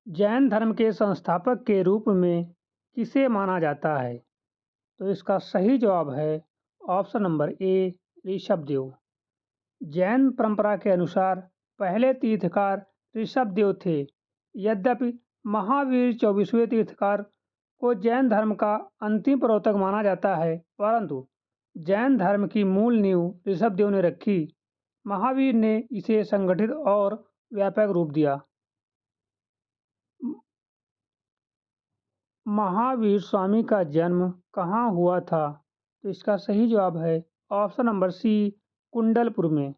जैन धर्म के संस्थापक के रूप में किसे माना जाता है? तो इसका सही जवाब है option number A Rishabhdev. Jain परंपरा के अनुसार पहले तीर्थकार ऋषभदेव थे। यद्यपि महावीर 24वें तीर्थकार को जैन धर्म का अंतिम प्रवर्तक माना जाता है, परंतु जैन धर्म की मूल नींव ऋषभदेव ने रखी। महावीर ने इसे संगठित और व्यापक रूप दिया। महावीर स्वामी का जन्म कहाँ हुआ था? तो इसका सही जवाब है ऑप्शन नंबर सी कुंडलपुर में।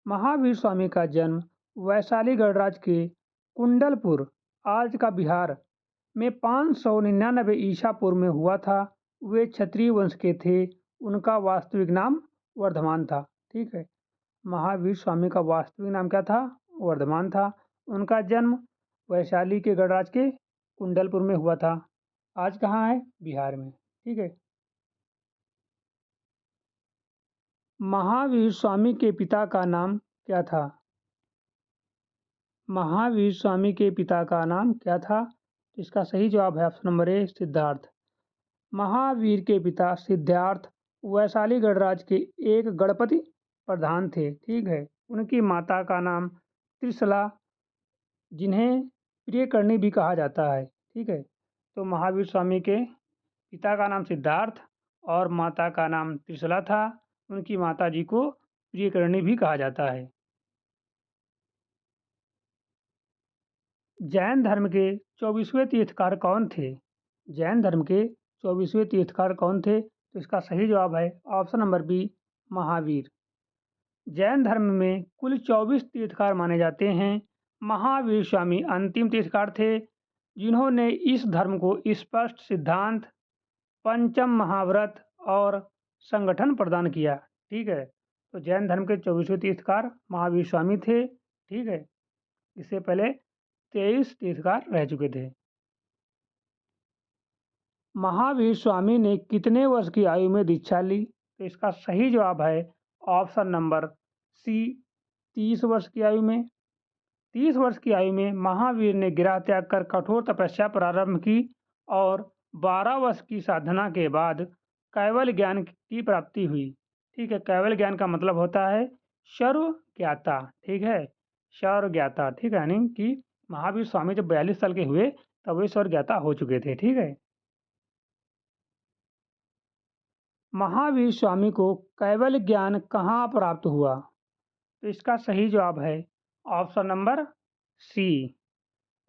महावीर स्वामी का जन्म वैशाली गणराज्य के कुंडलपुर, आज का बिहार में 599 ईसा पूर्व में हुआ था। वे क्षत्रिय वंश के थे। उनका वास्तविक नाम वर्धमान था। ठीक है, महावीर स्वामी का वास्तविक नाम क्या था? वर्धमान था। उनका जन्म वैशाली के गणराज्य के कुंडलपुर में हुआ था। आज कहाँ है? बिहार में। ठीक है। महावीर स्वामी के पिता का नाम क्या था? महावीर स्वामी के पिता का नाम क्या था? इसका सही जवाब है option number A Siddharth. Mahavir के पिता सिद्धार्थ वैशाली गणराज्य के एक गणपति प्रधान थे। ठीक है। उनकी माता का नाम त्रिशला, जिन्हें प्रियकर्णी भी कहा जाता है। ठीक है। तो महावीर स्वामी के पिता का नाम सिद्धार्थ और माता का नाम त्रिशला था। उनकी माता जी को प्रियकर्णी भी कहा जाता है। जैन धर्म के 24वें तीर्थकार कौन थे? जैन धर्म के 24वें तीर्थकार कौन थे? तो इसका सही जवाब है option number b Mahavir. Jain धर्म में कुल 24 तीर्थकार माने जाते हैं। महावीर स्वामी अंतिम तीर्थकार थे, जिन्होंने इस धर्म को स्पष्ट सिद्धांत, पंचम महाव्रत और संगठन प्रदान किया। ठीक है। तो जैन धर्म के 24वें तीर्थकार महावीर स्वामी थे। ठीक है। इससे पहले 23 तीर्थकार रह चुके थे। महावीर स्वामी ने कितने वर्ष की आयु में दीक्षा ली? तो इसका सही जवाब है ऑप्शन नंबर सी 30 वर्ष की आयु में। 30 वर्ष की आयु में महावीर ने गिरह त्याग कर कठोर तपस्या प्रारंभ की और 12 वर्ष की साधना के बाद कैवल ज्ञान की प्राप्ति हुई। ठीक है। कैवल ज्ञान का मतलब होता है सर्व ज्ञाता। ठीक है, सर्व ज्ञाता। ठीक है, यानी कि महावीर स्वामी जब 42 साल के हुए तब वे सर्व ज्ञाता हो चुके थे। ठीक है। महावीर स्वामी को कैवल्य ज्ञान कहाँ प्राप्त हुआ? तो इसका सही जवाब है ऑप्शन नंबर सी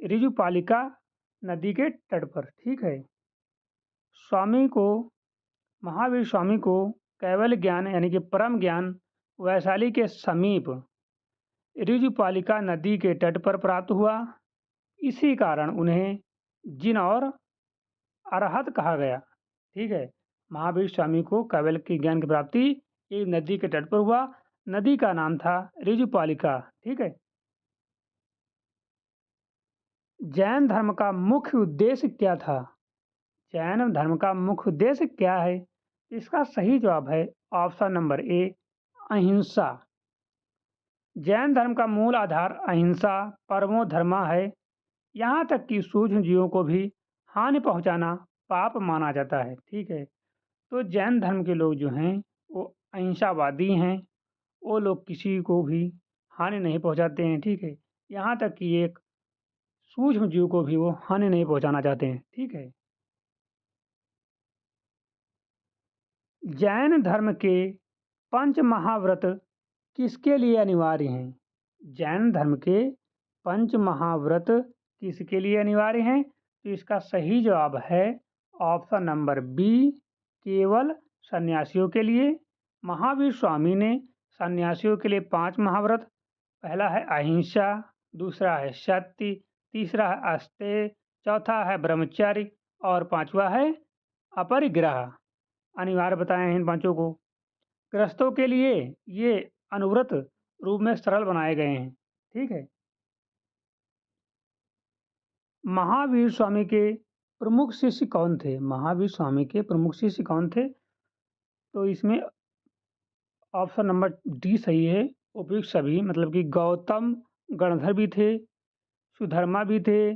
ऋजुपालिका नदी के तट पर। ठीक है। स्वामी को महावीर स्वामी को कैवल्य ज्ञान यानी कि परम ज्ञान वैशाली के समीप ऋजुपालिका नदी के तट पर प्राप्त हुआ। इसी कारण उन्हें जिन और अरहत कहा गया। ठीक है। महावीर स्वामी को कैवल्य के ज्ञान की प्राप्ति एक नदी के तट पर हुआ। नदी का नाम था ऋजुपालिका। ठीक है। जैन धर्म का मुख्य उद्देश्य क्या था? जैन धर्म का मुख्य उद्देश्य क्या है? इसका सही जवाब है ऑप्शन नंबर ए अहिंसा। जैन धर्म का मूल आधार अहिंसा परमो धर्मा है। यहाँ तक कि सूक्ष्म जीवों को भी हानि पहुँचाना पाप माना जाता है। ठीक है। तो जैन धर्म के लोग जो हैं वो अहिंसावादी हैं। वो लोग किसी को भी हानि नहीं पहुँचाते हैं। ठीक है। यहाँ तक कि एक सूक्ष्म जीव को भी वो हानि नहीं पहुँचाना चाहते हैं। ठीक है। जैन धर्म के पंच महाव्रत किसके लिए अनिवार्य हैं? जैन धर्म के पंच महाव्रत किसके लिए अनिवार्य हैं? तो इसका सही जवाब है ऑप्शन नंबर बी केवल सन्यासियों के लिए। महावीर स्वामी ने सन्यासियों के लिए 5 महाव्रत, पहला है अहिंसा, दूसरा है सत्य, तीसरा है अस्तेय, चौथा है ब्रह्मचर्य और पांचवा है अपरिग्रह अनिवार्य बताए हैं इन पांचों को। गृहस्थों के लिए ये अनुव्रत रूप में सरल बनाए गए हैं। ठीक है। महावीर स्वामी के प्रमुख शिष्य कौन थे? महावीर स्वामी के प्रमुख शिष्य कौन थे? तो इसमें ऑप्शन नंबर डी सही है। उपयुक्त सभी मतलब कि गौतम गणधर भी थे, सुधर्मा भी थे,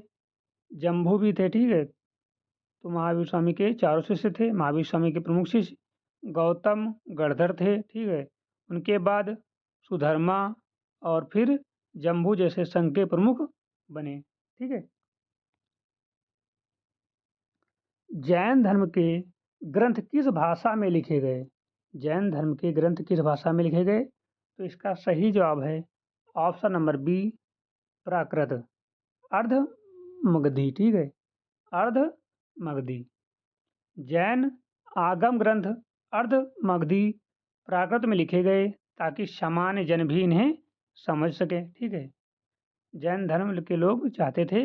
जम्बू भी थे, ठीक है। तो महावीर स्वामी के चारों शिष्य थे। महावीर स्वामी के प्रमुख शिष्य गौतम गणधर थे, ठीक है। उनके बाद सुधर्मा और फिर जम्बू जैसे संघ के प्रमुख बने, ठीक है। जैन धर्म के ग्रंथ किस भाषा में लिखे गए? जैन धर्म के ग्रंथ किस भाषा में लिखे गए? तो इसका सही जवाब है ऑप्शन नंबर बी, प्राकृत, अर्ध मगधी, ठीक है, अर्ध मगधी। जैन आगम ग्रंथ अर्ध मगधी प्राकृत में लिखे गए ताकि सामान्य जन भी इन्हें समझ सके, ठीक है। जैन धर्म के लोग चाहते थे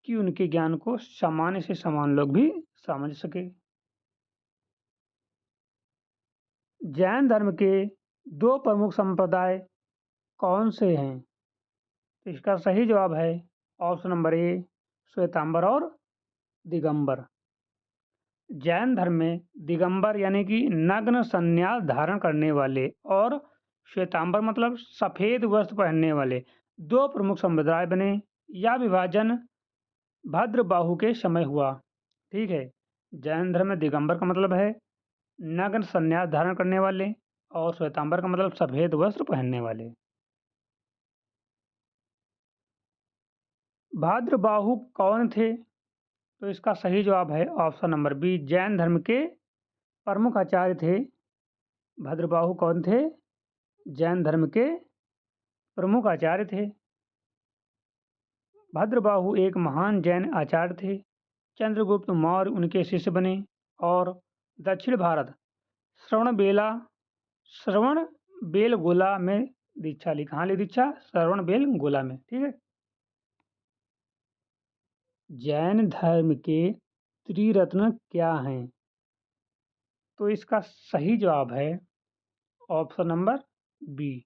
कि उनके ज्ञान को सामान्य से सामान्य लोग भी समझ सके। जैन धर्म के दो प्रमुख संप्रदाय कौन से हैं? तो इसका सही जवाब है ऑप्शन नंबर ए, श्वेतांबर और दिगंबर। जैन धर्म में दिगंबर यानी कि नग्न संन्यास धारण करने वाले और श्वेतांबर मतलब सफेद वस्त्र पहनने वाले दो प्रमुख संप्रदाय बने। यह विभाजन भद्रबाहु के समय हुआ, ठीक है। जैन धर्म में दिगंबर का मतलब है नग्न संन्यास धारण करने वाले और श्वेतांबर का मतलब सफेद वस्त्र पहनने वाले। भद्रबाहु कौन थे? तो इसका सही जवाब है ऑप्शन नंबर बी, जैन धर्म के प्रमुख आचार्य थे। भद्रबाहु कौन थे? जैन धर्म के प्रमुख आचार्य थे। भद्रबाहु एक महान जैन आचार्य थे। चंद्रगुप्त मौर्य उनके शिष्य बने और दक्षिण भारत श्रवण बेलगोला में दीक्षा ली। कहाँ ली दीक्षा? श्रवण बेलगोला में, ठीक है। जैन धर्म के त्रिरत्न क्या हैं? तो इसका सही जवाब है ऑप्शन नंबर बी,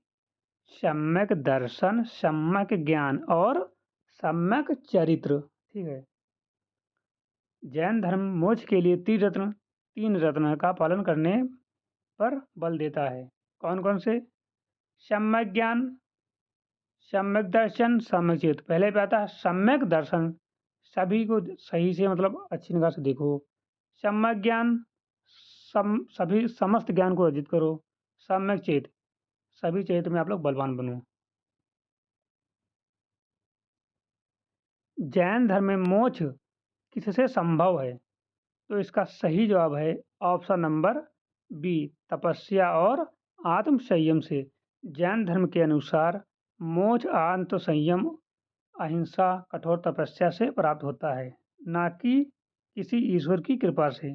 सम्यक दर्शन, सम्यक ज्ञान और सम्यक चरित्र, ठीक है। जैन धर्म मोक्ष के लिए तीन रत्न का पालन करने पर बल देता है। कौन कौन से? सम्यक ज्ञान, सम्यक दर्शन, सम्यक चरित्र। पहले पे आता है सम्यक दर्शन, सभी को सही से मतलब अच्छी निगाह से देखो। सम्यक ज्ञान, सभी समस्त ज्ञान को अर्जित करो। सम्यक चेत, सभी चरित्र में आप लोग बलवान बनो। जैन धर्म में मोक्ष किससे संभव है? तो इसका सही जवाब है ऑप्शन नंबर बी, तपस्या और आत्म संयम से। जैन धर्म के अनुसार मोक्ष आत्म संयम, अहिंसा, कठोर तपस्या से प्राप्त होता है, ना कि किसी ईश्वर की कृपा से।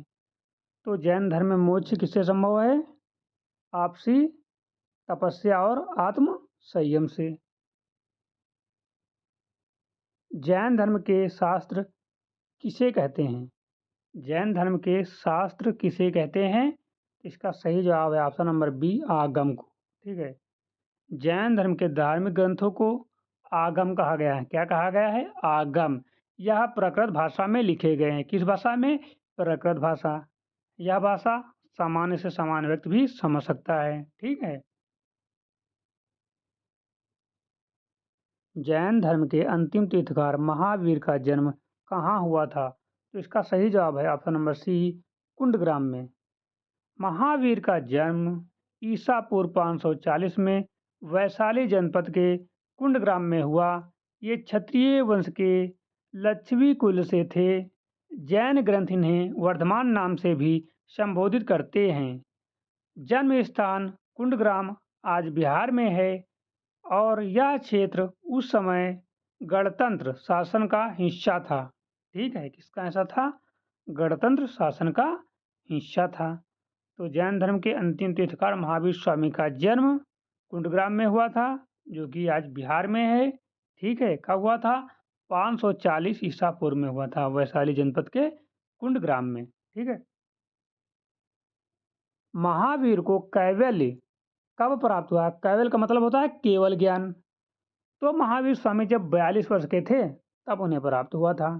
तो जैन धर्म में मोक्ष किससे संभव है? आपसी तपस्या और आत्म संयम से। जैन धर्म के शास्त्र किसे कहते हैं? जैन धर्म के शास्त्र किसे कहते हैं? इसका सही जवाब है ऑप्शन नंबर बी, आगम को, ठीक है। जैन धर्म के धार्मिक ग्रंथों को आगम कहा गया है। क्या कहा गया है? आगम। यह प्राकृत भाषा में लिखे गए हैं। किस भाषा में? प्राकृत भाषा। यह भाषा सामान्य से सामान्य व्यक्ति भी समझ सकता है, ठीक है। जैन धर्म के अंतिम तीर्थंकर महावीर का जन्म कहाँ हुआ था? तो इसका सही जवाब है ऑप्शन नंबर सी, कुंडग्राम में। महावीर का जन्म ईसा पूर्व 540 में वैशाली जनपद के कुंडग्राम में हुआ। ये क्षत्रिय वंश के लच्छवी कुल से थे। जैन ग्रंथ इन्हें वर्धमान नाम से भी संबोधित करते हैं। जन्म स्थान कुंडग्राम आज बिहार में है और यह क्षेत्र उस समय गणतंत्र शासन का हिस्सा था, ठीक है। किसका हिस्सा था? गणतंत्र शासन का हिस्सा था। तो जैन धर्म के अंतिम तीर्थंकर महावीर स्वामी का जन्म कुंडग्राम में हुआ था, जो कि आज बिहार में है, ठीक है। कब हुआ था? 540 ईसा पूर्व में हुआ था, वैशाली जनपद के कुंडग्राम में, ठीक है। महावीर को कैवल्य कब प्राप्त हुआ? कैवल्य का मतलब होता है केवल ज्ञान। तो महावीर स्वामी जब 42 वर्ष के थे तब उन्हें प्राप्त हुआ था।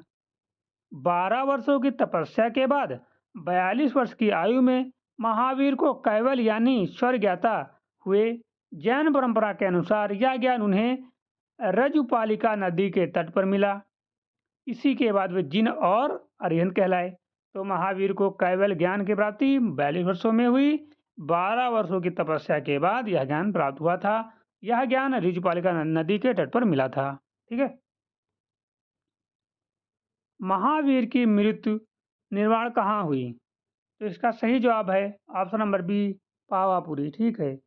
12 वर्षों की तपस्या के बाद 42 वर्ष की आयु में महावीर को कैवल्य यानी ईश्वर ज्ञाता हुए। जैन परंपरा के अनुसार यह ज्ञान उन्हें रज्जुपालिका नदी के तट पर मिला। इसी के बाद वे जिन और अरिहंत कहलाए। तो महावीर को कैवल्य ज्ञान की प्राप्ति 42 वर्षों में हुई। 12 वर्षों की तपस्या के बाद यह ज्ञान प्राप्त हुआ था। यह ज्ञान ऋजुपालिका नदी के तट पर मिला था। ठीक है। महावीर की मृत्यु निर्वाण कहाँ हुई? तो इसका सही जवाब है ऑप्शन नंबर बी, पावापुरी। ठीक है।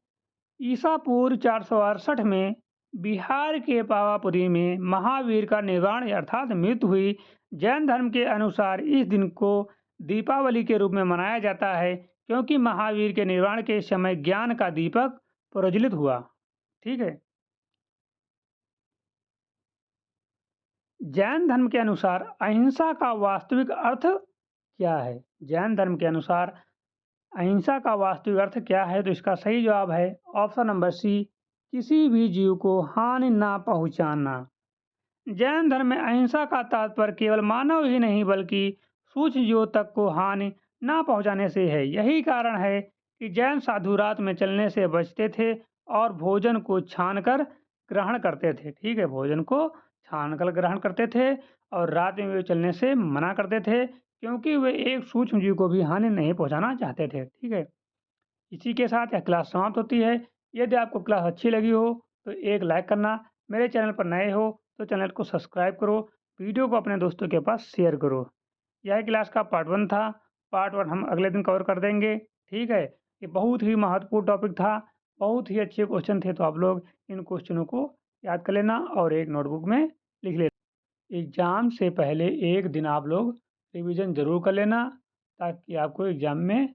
ईसा पूर्व 468 में बिहार के पावापुरी में महावीर का निर्वाण अर्थात मृत्यु हुई। जैन धर्म के अनुसार इस दिन को दीपावली के रूप में मनाया जाता है, क्योंकि महावीर के निर्वाण के समय ज्ञान का दीपक प्रज्वलित हुआ। ठीक है। जैन धर्म के अनुसार अहिंसा का वास्तविक अर्थ क्या है? जैन धर्म के अनुसार अहिंसा का वास्तविक अर्थ क्या है? तो इसका सही जवाब है ऑप्शन नंबर सी, किसी भी जीव को हानि ना पहुंचाना। जैन धर्म में अहिंसा का तात्पर्य केवल मानव ही नहीं बल्कि सूक्ष्म जीवों तक को हानि ना पहुंचाने से है। यही कारण है कि जैन साधु रात में चलने से बचते थे और भोजन को छानकर ग्रहण करते थे। ठीक है, भोजन को छानकर ग्रहण करते थे और रात में वे चलने से मना करते थे, क्योंकि वे एक सूक्ष्म जीव को भी हानि नहीं पहुंचाना चाहते थे। ठीक है। इसी के साथ यह क्लास समाप्त होती है। यदि आपको क्लास अच्छी लगी हो तो एक लाइक करना, मेरे चैनल पर नए हो तो चैनल को सब्सक्राइब करो, वीडियो को अपने दोस्तों के पास शेयर करो। यह क्लास का पार्ट 1 था। पार्ट 1 हम अगले दिन कवर कर देंगे। ठीक है। ये बहुत ही महत्वपूर्ण टॉपिक था, बहुत ही अच्छे क्वेश्चन थे, तो आप लोग इन क्वेश्चनों को याद कर लेना और एक नोटबुक में लिख लेना। एग्ज़ाम से पहले एक दिन आप लोग रिवीजन ज़रूर कर लेना, ताकि आपको एग्ज़ाम में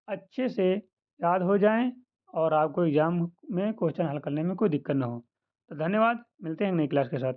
अच्छे से याद हो जाएँ और आपको एग्ज़ाम में क्वेश्चन हल करने में कोई दिक्कत ना हो। तो धन्यवाद, मिलते हैं नई क्लास के साथ।